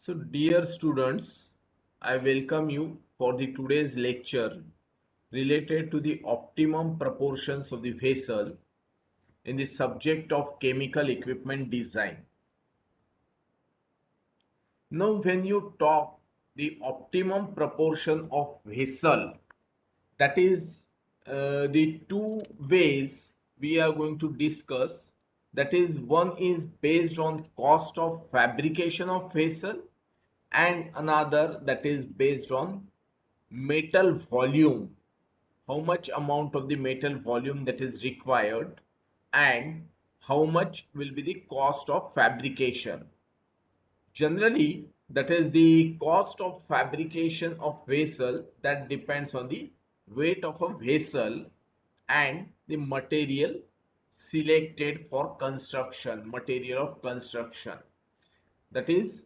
So, dear students, I welcome you for the today's lecture related to the optimum proportions of the vessel in the subject of chemical equipment design. Now, when you talk the optimum proportion of vessel, that is the two ways we are going to discuss. That is, one is based on cost of fabrication of vessel and another that is based on metal volume, how much amount of the metal volume that is required and how much will be the cost of fabrication. Generally, that is the cost of fabrication of vessel that depends on the weight of a vessel and the material selected for construction, material of construction. That is,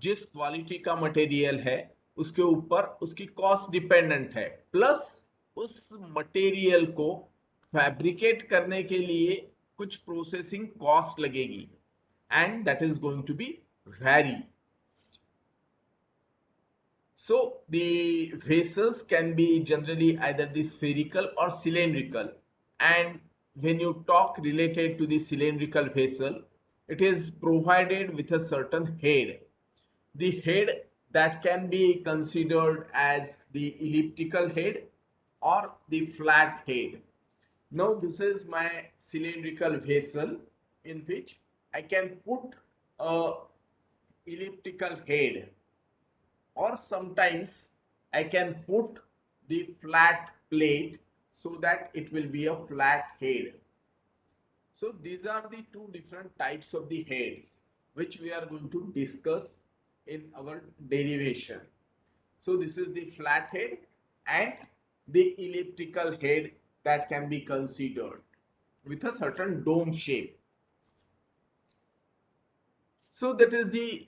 जिस quality का material है उसके ऊपर उसकी cost dependent है, plus उस material को fabricate करने के लिए कुछ प्रोसेसिंग कॉस्ट लगेगी and that is going to be vary. So the vessels can be generally either the spherical or cylindrical, and when you talk related to the cylindrical vessel, it is provided with a certain head. The head that can be considered as the elliptical head or the flat head. Now this is my cylindrical vessel in which I can put a elliptical head, or sometimes I can put the flat plate so that it will be a flat head. So these are the two different types of the heads which we are going to discuss in our derivation. So this is the flat head and the elliptical head that can be considered with a certain dome shape. So that is the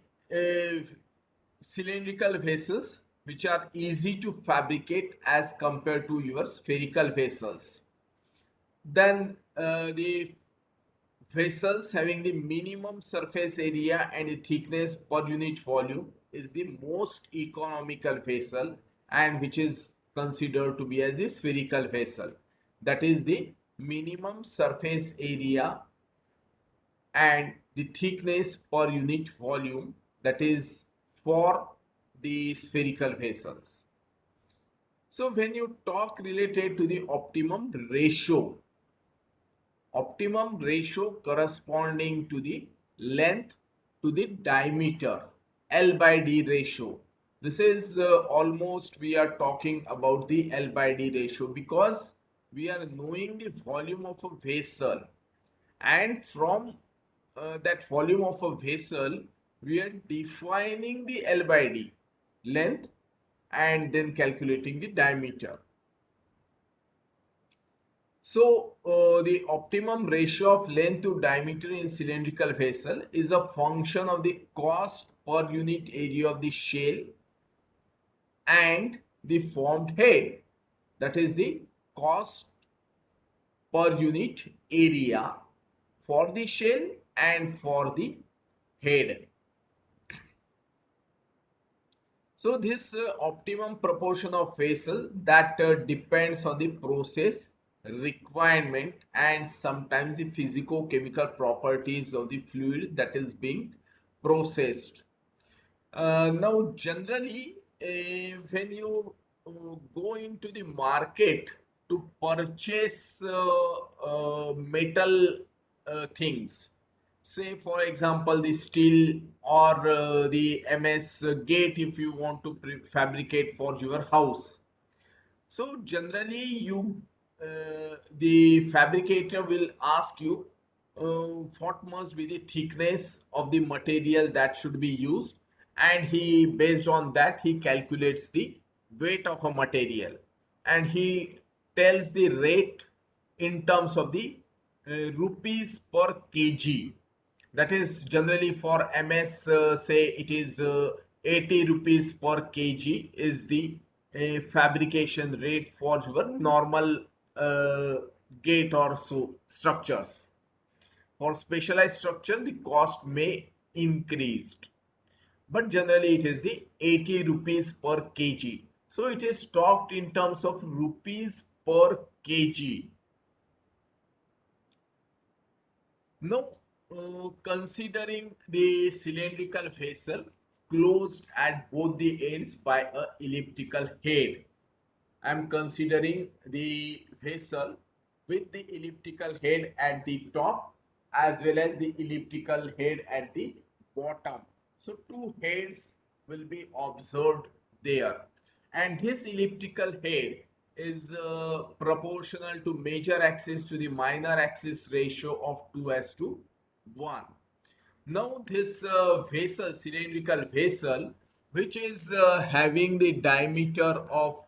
cylindrical vessels which are easy to fabricate as compared to your spherical vessels. Then the vessels having the minimum surface area and the thickness per unit volume is the most economical vessel, and which is considered to be as the spherical vessel. That is the minimum surface area and the thickness per unit volume, that is for the spherical vessels. So when you talk related to the optimum ratio corresponding to the length to the diameter, L by D ratio. This is almost we are talking about the L by D ratio because we are knowing the volume of a vessel, and from that volume of a vessel we are defining the L by D length and then calculating the diameter. So the optimum ratio of length to diameter in cylindrical vessel is a function of the cost per unit area of the shell and the formed head. That is the cost per unit area for the shell and for the head. So this optimum proportion of vessel that depends on the process requirement and sometimes the physico-chemical properties of the fluid that is being processed. Now generally when you go into the market to purchase metal things, say for example the steel or the MS gate, if you want to fabricate for your house, so generally you the fabricator will ask you what must be the thickness of the material that should be used, and he based on that he calculates the weight of a material and he tells the rate in terms of the rupees per kg. That is generally for MS, say it is 80 rupees per kg is the fabrication rate for your normal uh, gate or so structures. For specialized structure the cost may increase. but generally it is the 80 rupees per kg. So it is talked in terms of rupees per kg. Now, considering the cylindrical vessel closed at both the ends by a elliptical head, I am considering the vessel with the elliptical head at the top as well as the elliptical head at the bottom. So two heads will be observed there, and this elliptical head is proportional to major axis to the minor axis ratio of 2 as to 1. Now this vessel, cylindrical vessel, which is having the diameter of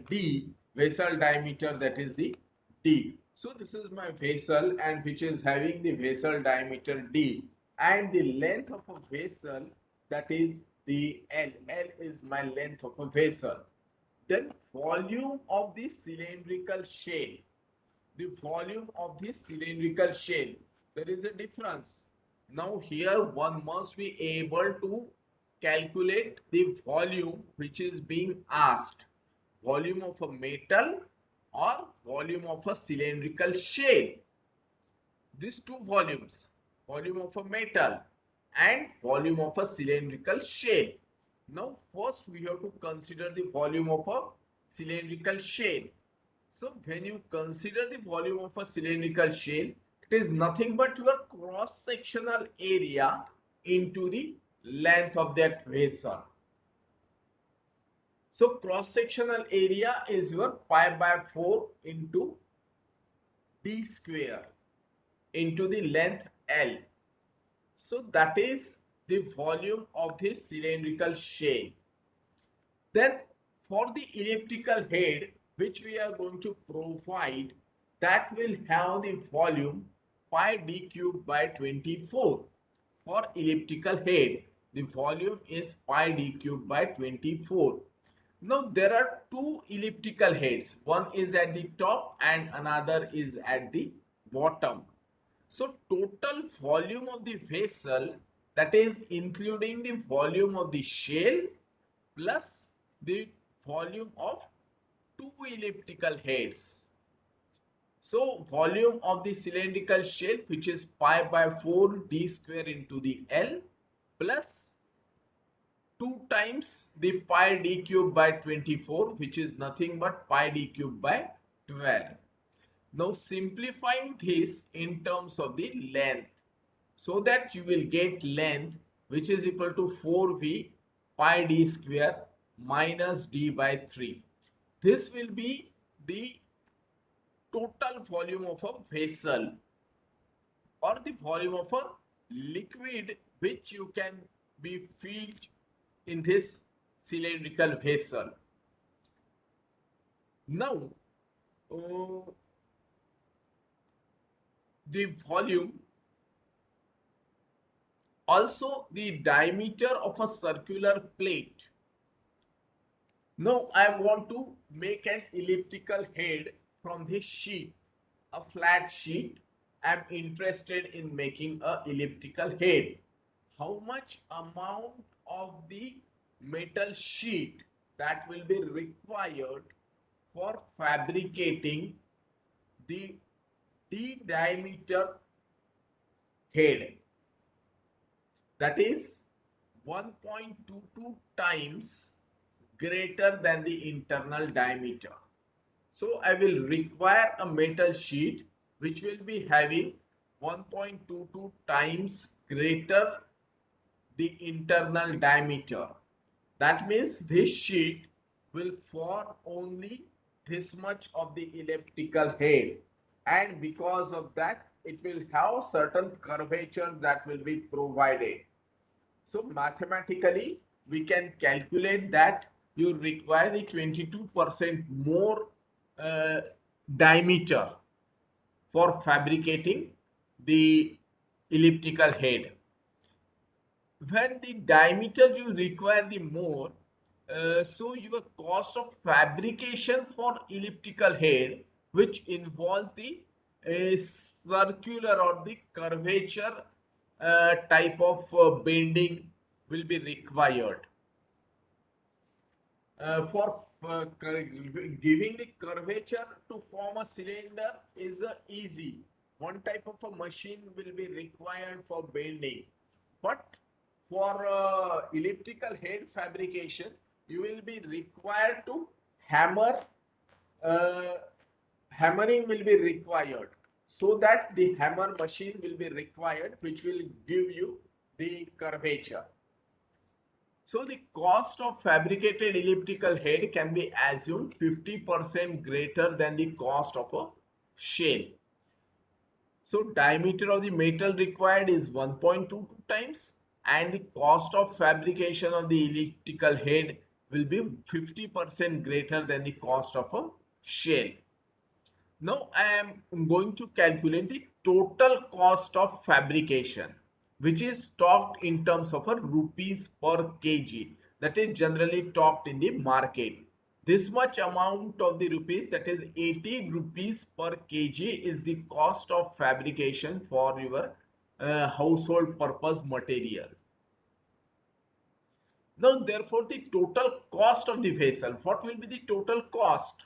D, vessel diameter, that is the D. So this is my vessel, and which is having the vessel diameter D, and the length of a vessel, that is the L. L is my length of a vessel. Then volume of the cylindrical shell, the volume of this cylindrical shell, there is a difference. Now here one must be able to calculate the volume which is being asked, volume of a metal or volume of a cylindrical shell. These two volumes, volume of a metal and volume of a cylindrical shell. Now first we have to consider the volume of a cylindrical shell. So when you consider the volume of a cylindrical shell, it is nothing but your cross-sectional area into the length of that vessel. So cross-sectional area is your pi by 4 into d square into the length L. So that is the volume of this cylindrical shell. Then for the elliptical head which we are going to provide, that will have the volume pi d cube by 24. For elliptical head, the volume is pi d cube by 24. Now there are two elliptical heads. One is at the top and another is at the bottom. So total volume of the vessel, that is including the volume of the shell plus the volume of two elliptical heads. So volume of the cylindrical shell, which is pi by 4 d square into the L, plus 2 times the pi d cube by 24, which is nothing but pi d cube by 12. Now simplifying this in terms of the length, so that you will get length which is equal to 4v pi d square minus d by 3. This will be the total volume of a vessel or the volume of a liquid which you can be filled in this cylindrical vessel. Now uh, the volume, also the diameter of a circular plate. Now I want to make an elliptical head from this sheet, a flat sheet. I am interested in making a elliptical head. How much amount of the metal sheet that will be required for fabricating the D diameter head, that is 1.22 times greater than the internal diameter. So I will require a metal sheet which will be having 1.22 times greater the internal diameter. That means this sheet will form only this much of the elliptical head, and because of that it will have certain curvature that will be provided. So mathematically we can calculate that you require the 22% more uh, diameter for fabricating the elliptical head. When the diameter you require the more, so your cost of fabrication for elliptical head, which involves the circular or the curvature type of bending will be required. For giving the curvature to form a cylinder is easy. One type of a machine will be required for bending, but for elliptical head fabrication, you will be required to hammer. Uh, Hammering will be required, so that the hammer machine will be required, which will give you the curvature. So the cost of fabricated elliptical head can be assumed 50% greater than the cost of a shell. So diameter of the metal required is 1.22 times, and the cost of fabrication of the elliptical head will be 50% greater than the cost of a shell. Now I am going to calculate the total cost of fabrication, which is talked in terms of a rupees per kg. That is generally talked in the market. This much amount of the rupees, that is 80 rupees per kg, is the cost of fabrication for your household purpose material. Now therefore the total cost of the vessel, what will be the total cost?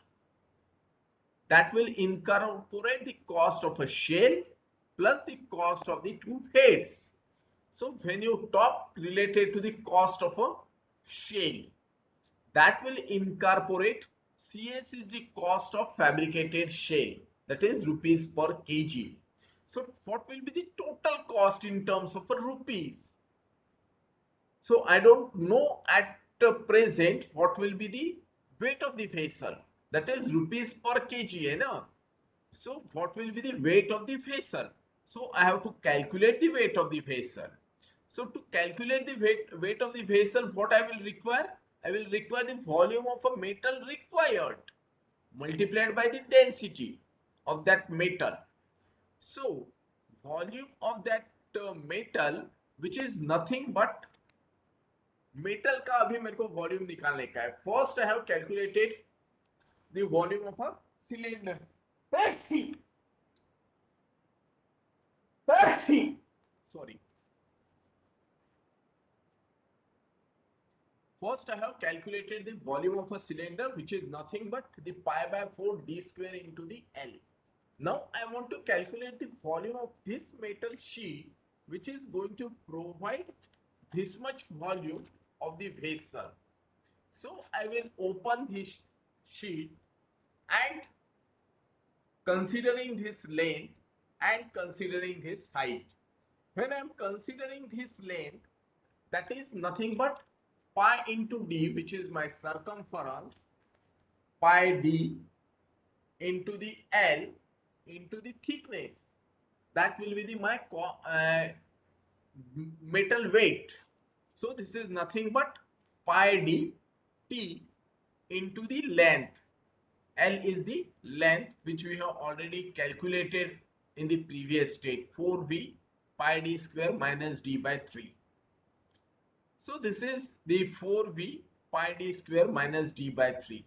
That will incorporate the cost of a shell plus the cost of the two heads. So when you talk related to the cost of a shell, that will incorporate CS is the cost of fabricated shell, that is rupees per kg. So what will be the total cost in terms of a rupees? So I don't know at present what will be the weight of the vessel, that is rupees per kg, है ना? So what will be the weight of the vessel? So I have to calculate the weight of the vessel. So to calculate the weight of the vessel, what I will require? I will require the volume of a metal required multiplied by the density of that metal. So volume of that metal, which is nothing but metal का अभी मेरे को volume निकालने का है. First I have calculated the volume of a cylinder. Sorry. First, I have calculated the volume of a cylinder, which is nothing but the pi by 4 d square into the L. Now, I want to calculate the volume of this metal sheet, which is going to provide this much volume of the vessel. So, I will open this sheet and considering this length and considering this height. When I am considering this length, that is nothing but pi into d, which is my circumference, pi d into the L into the thickness. That will be the my metal weight. So this is nothing but pi d t into the length. L is the length which we have already calculated in the previous state, 4v pi d square minus d by 3. So this is the 4v pi d square minus d by 3.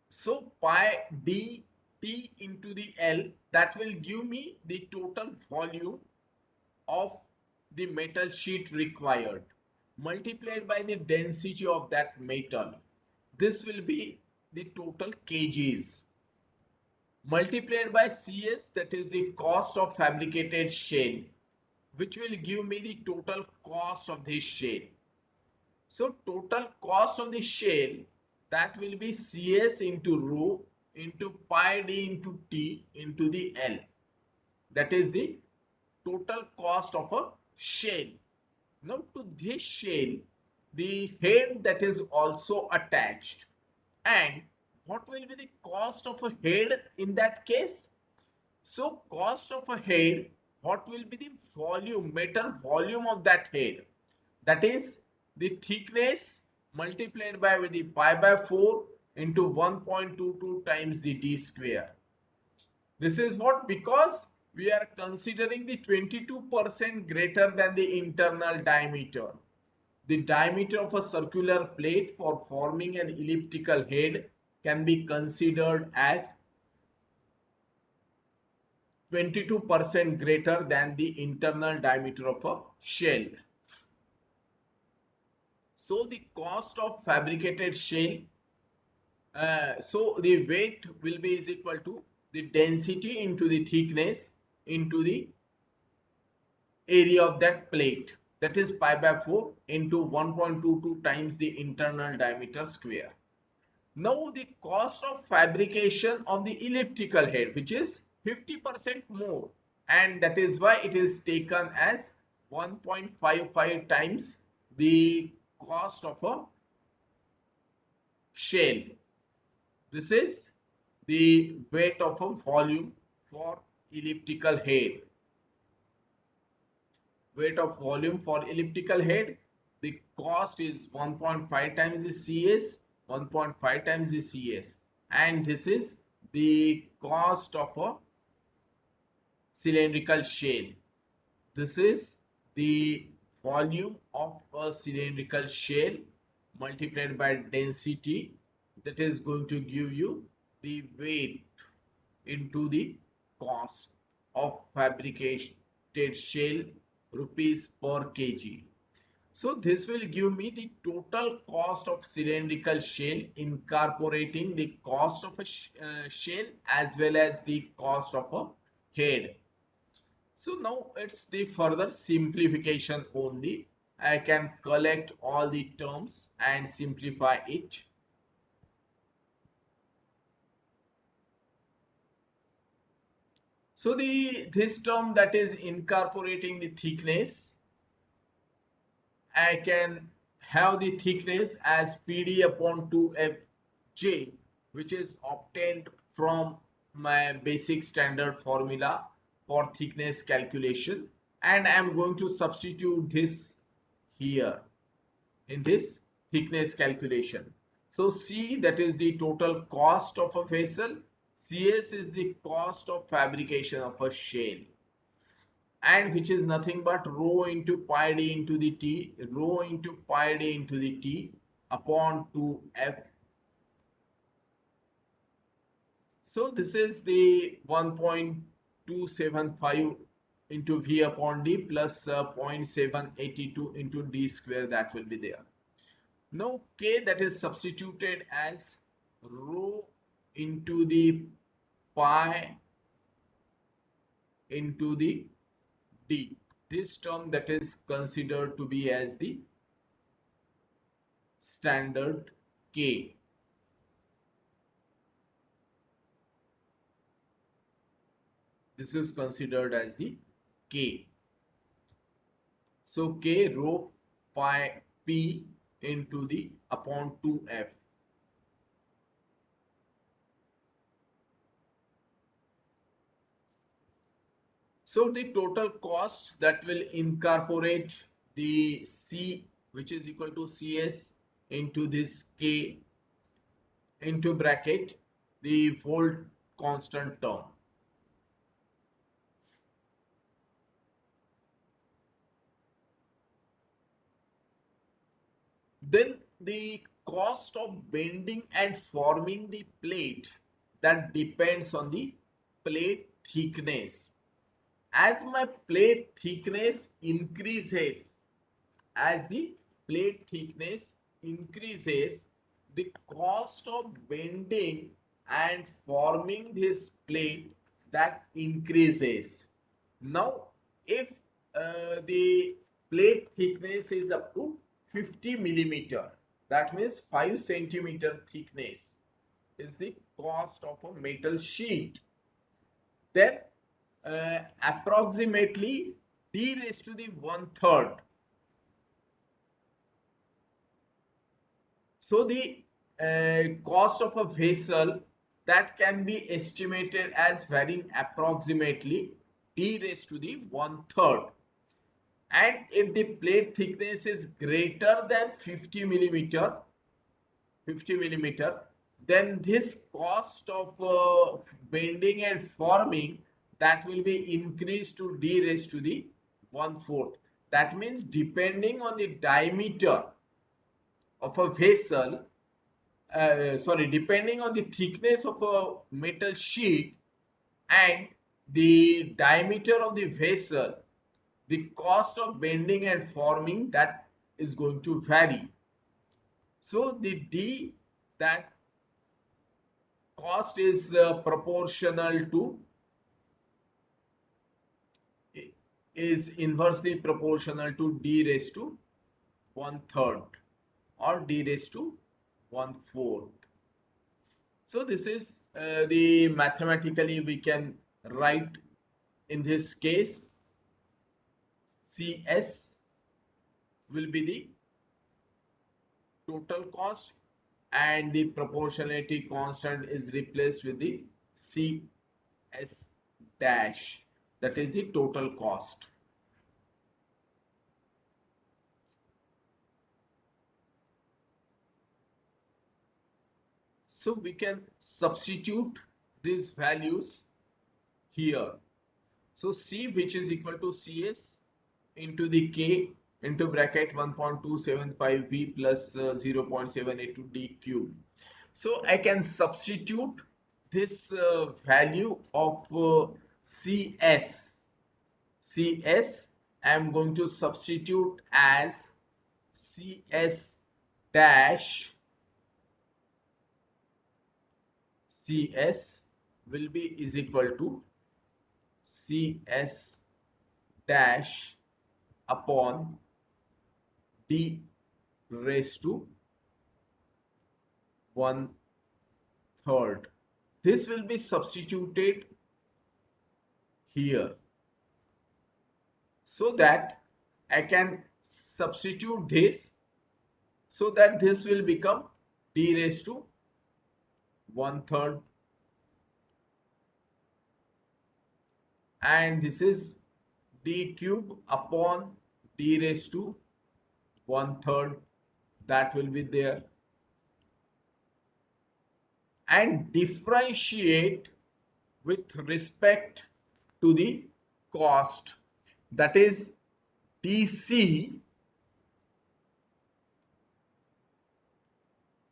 So pi d t into the L, that will give me the total volume of the metal sheet required multiplied by the density of that metal. This will be the total kgs multiplied by CS, that is the cost of fabricated shell, which will give me the total cost of this shell. So total cost of the shell, that will be CS into rho into pi d into t into the L. That is the total cost of a shell. Now to this shell, the head that is also attached. And what will be the cost of a head in that case? So cost of a head, what will be the volume, metal volume of that head? That is the thickness multiplied by with the pi by 4 into 1.22 times the d square. This is what, because we are considering the 22% greater than the internal diameter. The diameter of a circular plate for forming an elliptical head can be considered as 22% greater than the internal diameter of a shell. So the cost of fabricated shell, so the weight will be is equal to the density into the thickness into the area of that plate, that is pi by 4 into 1.22 times the internal diameter square. Now the cost of fabrication of the elliptical head, which is 50% more, and that is why it is taken as 1.55 times the cost of a shell. This is the weight of a volume for elliptical head. Weight of volume for elliptical head, the cost is 1.5 times the CS, 1.5 times the CS, and this is the cost of a cylindrical shell. This is the volume of a cylindrical shell multiplied by density, that is going to give you the weight into the cost of fabricated shell rupees per kg. So this will give me the total cost of cylindrical shell incorporating the cost of a shell as well as the cost of a head. So now it's the further simplification only. I can collect all the terms and simplify it. So the this term, that is incorporating the thickness, I can have the thickness as PD upon 2FJ, which is obtained from my basic standard formula for thickness calculation, and I am going to substitute this here in this thickness calculation. So C, that is the total cost of a vessel. CS is the cost of fabrication of a shell, and which is nothing but rho into pi d into the t, rho into pi d into the t upon 2f. So this is the 1.275 into v upon d plus 0.782 into d square, that will be there. Now k, that is substituted as rho into the pi into the d. This term, that is considered to be as the standard K. This is considered as the K. So K rho pi P into the upon 2F. So the total cost that will incorporate the C, which is equal to CS into this K into bracket the volt constant term. Then the cost of bending and forming the plate, that depends on the plate thickness. As my plate thickness increases, as the plate thickness increases, the cost of bending and forming this plate, that increases. Now if the plate thickness is up to 50 millimeter, that means 5 centimeter thickness is the cost of a metal sheet, then approximately d raised to the 1/3. So the cost of a vessel, that can be estimated as varying approximately d raised to the 1/3. And if the plate thickness is greater than 50 millimeter, then this cost of bending and forming, that will be increased to d raised to the 1/4. That means depending on the diameter of a vessel, depending on the thickness of a metal sheet and the diameter of the vessel, the cost of bending and forming, that is going to vary. So the D, that cost is proportional to, is inversely proportional to D raised to one third or D raised to one fourth. So this is the mathematically we can write in this case CS will be the total cost, and the proportionality constant is replaced with the CS dash, that is the total cost. So we can substitute these values here. So C, which is equal to CS into the K into bracket 1.275V plus 0.782 D cube. So I can substitute this value of CS. CS I am going to substitute as CS dash. CS will be is equal to CS dash upon D raised to one third. This will be substituted here so that I can substitute this, so that this will become D raised to one third, and this is D cube upon D raised to one third, that will be there, and differentiate with respect to the cost, that is DC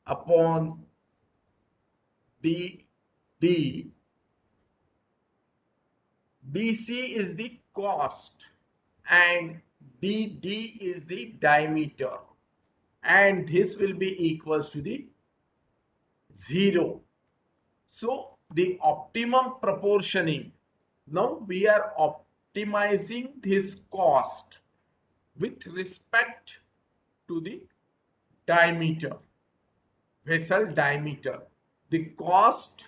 upon DD. DC is the cost and DD is the diameter, and this will be equals to the 0. So the optimum proportioning, now we are optimizing this cost with respect to the diameter, vessel diameter. The cost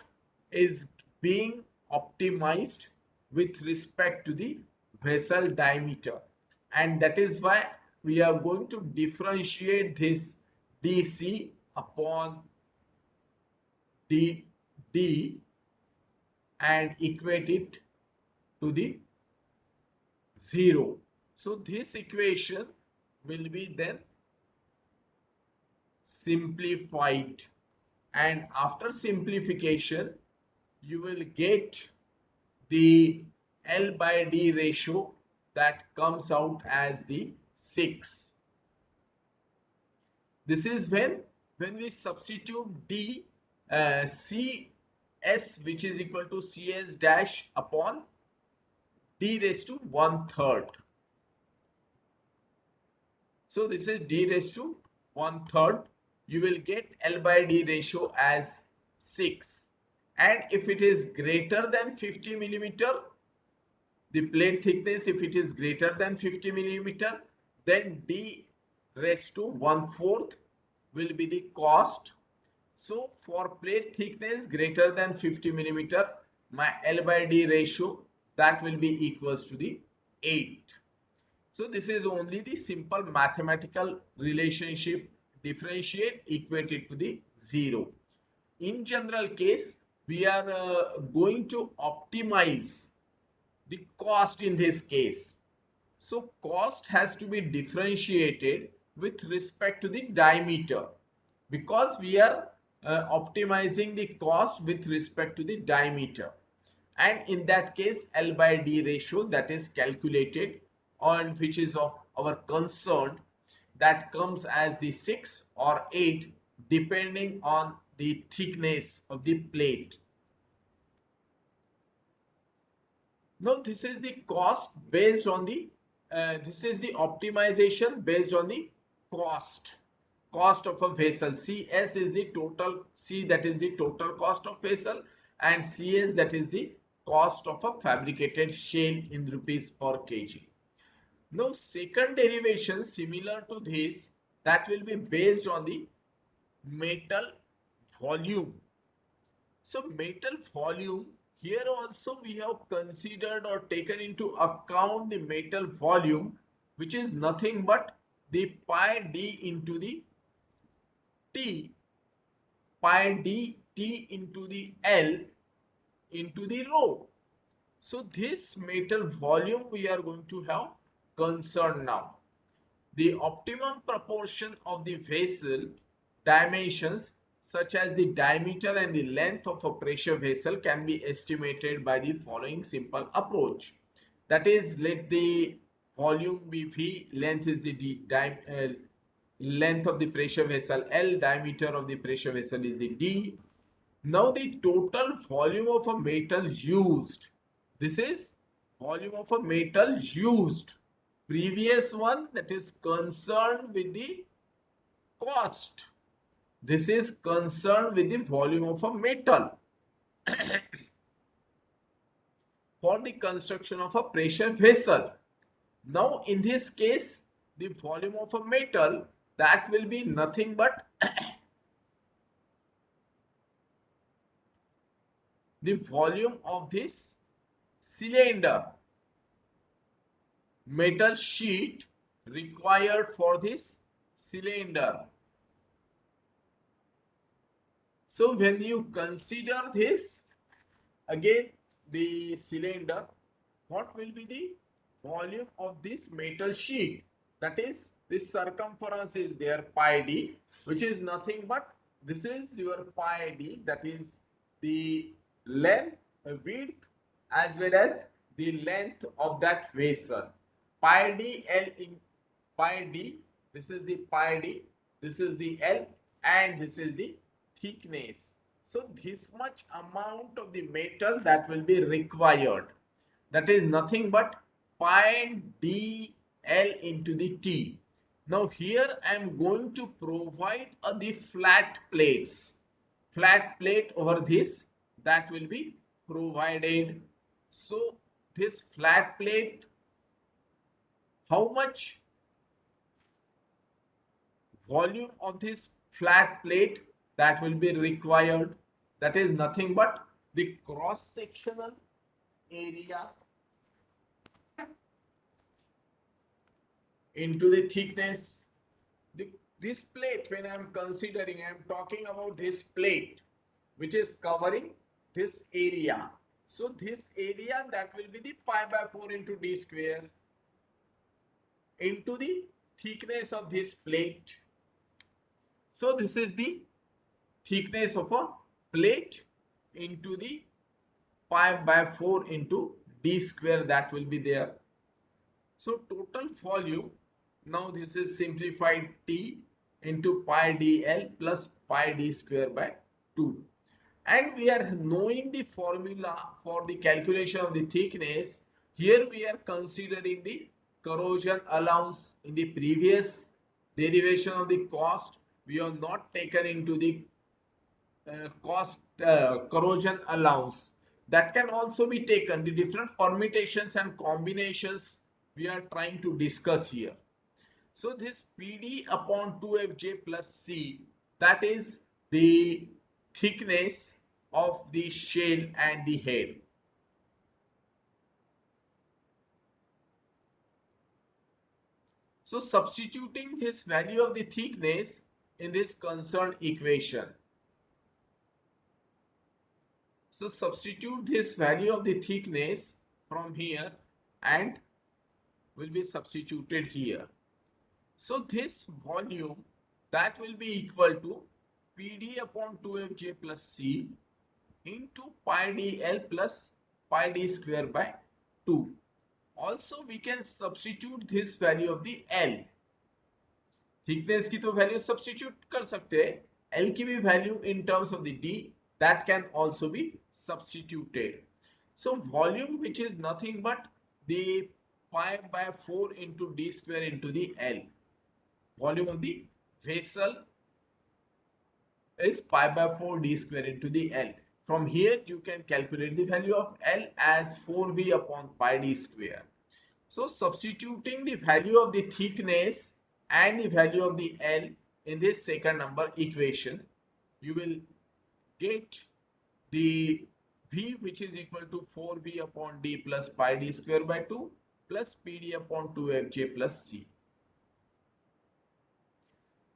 is being optimized with respect to the vessel diameter, and that is why we are going to differentiate this DC upon DD and equate it to the 0. So this equation will be then simplified, and after simplification you will get the L by D ratio that comes out as the 6. This is when we substitute D, CS, which is equal to CS dash upon D raised to one third. So this is D raised to one third. You will get L by D ratio as 6. And if it is greater than 50 millimeter, the plate thickness, if it is greater than 50 millimeter, then D raised to one fourth will be the cost. So for plate thickness greater than 50 millimeter, my L by D ratio, that will be equals to the 8. So this is only the simple mathematical relationship, differentiate, equate it to the 0. In general case, we are going to optimize the cost in this case. So cost has to be differentiated with respect to the diameter, because we are optimizing the cost with respect to the diameter, and in that case L by D ratio that is calculated on which is of our concern, that comes as the 6 or 8 depending on the thickness of the plate. Now this is the cost based on the this is the optimization based on the cost of a vessel. CS is the total, C that is the total cost of vessel, and CS that is the cost of a fabricated shell in rupees per kg. Now second derivation similar to this, that will be based on the metal volume. So metal volume, here also we have considered or taken into account the metal volume, which is nothing but the pi d into the T, pi d T into the L into the rho. So this metal volume we are going to have concern now. The optimum proportion of the vessel dimensions, such as the diameter and the length of a pressure vessel, can be estimated by the following simple approach. That is, let the volume be V, length is the length of the pressure vessel L, diameter of the pressure vessel is the D. Now the total volume of a metal used. This is volume of a metal used. Previous one, that is concerned with the cost. This is concerned with the volume of a metal for the construction of a pressure vessel. Now in this case, the volume of a metal, that will be nothing but the volume of this cylinder, metal sheet required for this cylinder. So when you consider this, again the cylinder, what will be the volume of this metal sheet? That is, this circumference is there pi d, which is nothing but this is your pi d, that is the length, width, as well as the length of that vessel. Pi d L in pi d, this is the pi d, this is the L, and this is the thickness. So this much amount of the metal that will be required, that is nothing but pi d L into the T. Now here I am going to provide the flat plates, flat plate over this, that will be provided. So this flat plate, how much volume of this flat plate that will be required? That is nothing but the cross sectional area into the thickness. This plate, when I am considering, I am talking about this plate which is covering this area. So this area, that will be the pi by 4 into d square into the thickness of this plate. So this is the thickness of a plate into the pi by 4 into d square, that will be there. So total volume, now this is simplified T into pi dl plus pi d square by 2. And we are knowing the formula for the calculation of the thickness. Here we are considering the corrosion allowance. In the previous derivation of the cost, we have not taken into the cost corrosion allowance. That can also be taken, the different permutations and combinations we are trying to discuss here. So this PD upon 2FJ plus C, that is the thickness of the shell and the head. So substituting this value of the thickness in this concerned equation. So substitute this value of the thickness from here and will be substituted here. So this volume, that will be equal to PD upon 2FJ plus C into pi dl plus pi d square by 2. Also we can substitute this value of the L. Thickness की तो value substitute कर सकते हैं, L की भी value in terms of the D, that can also be substituted. So volume, which is nothing but the pi by 4 into d square into the L. Volume of the vessel is pi by 4 d square into the L. From here you can calculate the value of L as 4v upon pi d square. So substituting the value of the thickness and the value of the L in this second number equation, you will get the V, which is equal to 4v upon d plus pi d square by 2 plus pd upon 2fj plus c.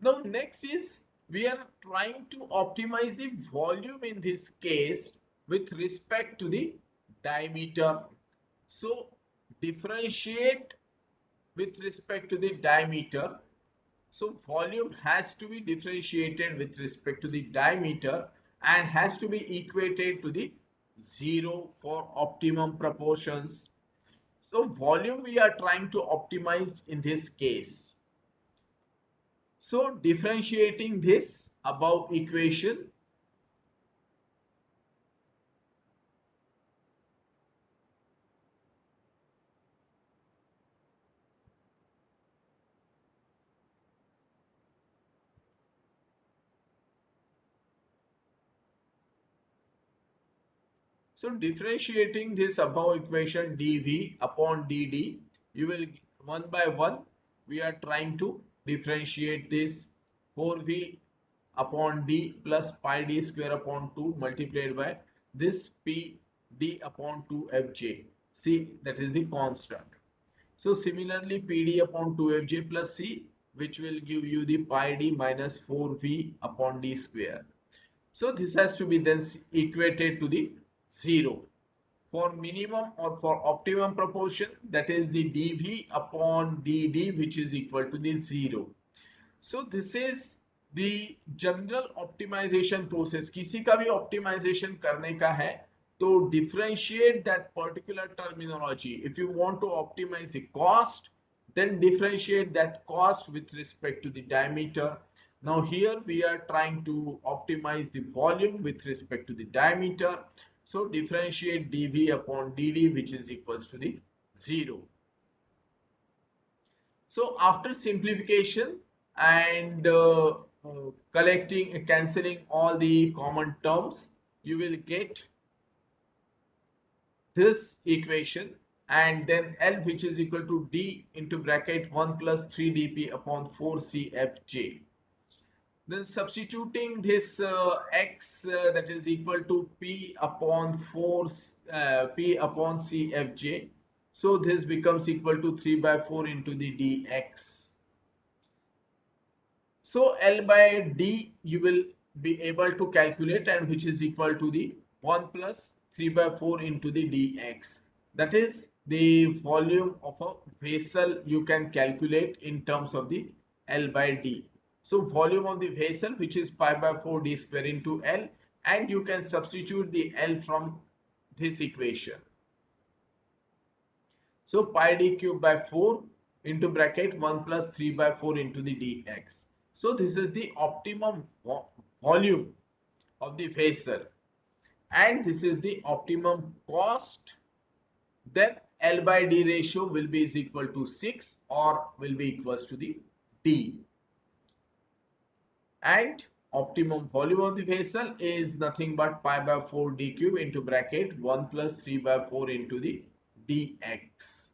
Now next is we are trying to optimize the volume in this case with respect to the diameter. So differentiate with respect to the diameter. So volume has to be differentiated with respect to the diameter and has to be equated to the 0 for optimum proportions. So volume we are trying to optimize in this case. So differentiating this above equation, so differentiating this above equation dv upon dd, you will one by one we are trying to differentiate this 4v upon d plus pi d square upon 2 multiplied by this p d upon 2 fj. See, that is the constant. So similarly pd upon 2fj plus c, which will give you the pi d minus 4v upon d square. So this has to be then equated to the 0. For minimum or for optimum proportion, that is the dv upon dd, which is equal to the 0. So this is the general optimization process. किसी का भी optimization करने का है तो differentiate that particular terminology. If you want to optimize the cost, then differentiate that cost with respect to the diameter. Now here we are trying to optimize the volume with respect to the diameter. So differentiate dv upon dd, which is equals to the 0. So after simplification and cancelling all the common terms, you will get this equation, and then L, which is equal to D into bracket 1 plus 3 dp upon 4 CFJ. Then substituting this x, that is equal to P upon 4 P upon CFJ. So this becomes equal to 3 by 4 into the dx. So L by D you will be able to calculate, and which is equal to the 1 plus 3 by 4 into the dx. That is the volume of a vessel you can calculate in terms of the L by D. So volume of the vessel, which is pi by 4 d square into L, and you can substitute the L from this equation. So pi d cube by 4 into bracket 1 plus 3 by 4 into the dx. So this is the optimum volume of the vessel, and this is the optimum cost. Then L by D ratio will be is equal to 6 or will be equals to the D. And optimum volume of the vessel is nothing but pi by 4 d cube into bracket 1 plus 3 by 4 into the dx.